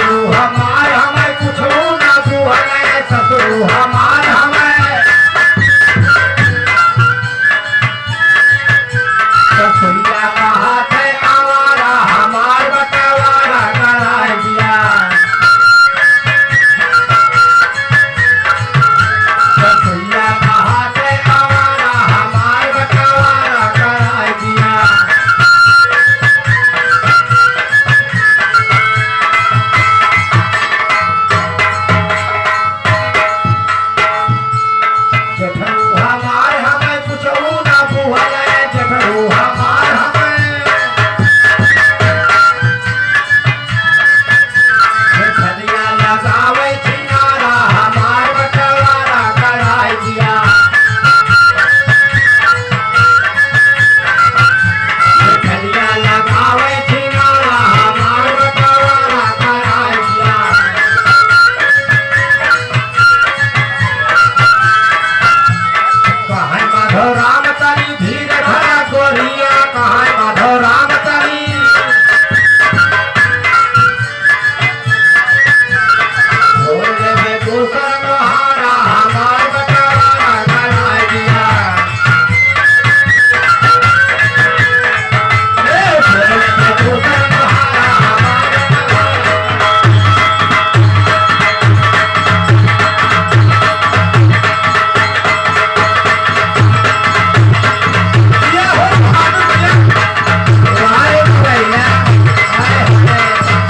ससुरु हमार हमें कुछ ना बुहले ससुरु हमार हमें ससुरिया कहा थे आवारा हमार बटवारा करा दिया ससुरिया कहा थे आवारा हमार बटवारा करा दिया जेठरू हमार हमें कुछ ना बुहले जेठरू हमार हमें छलिया लगावे छिनारा हमार बटवारा कराई दिया छलिया लगावे छिनारा हमार बटवारा कराई दिया कहाँ माधव राम तरी धीर धरा गोरिया कहाँ माधव राम तरी भोले में दूसर लोहारा हमार बटवारा कराई दिया भोले में दूसर लोहारा हमार बटवारा दिया हो बहादुर भैया आए भैया आए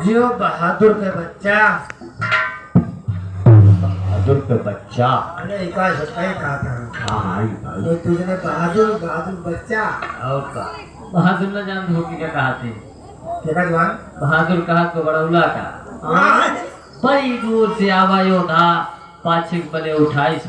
जियो बहादुर के बच्चा बहादुर के बच्चा। अरे इका सच्चाई कहा था हाँ तो तुझने बहादुर बहादुर बच्चा और का बहादुर न जान धोखी का कहा थे क्या जवान बहादुर कहा तो बड़ौला का बड़ी दूर से आवा योधा पाछे बले 28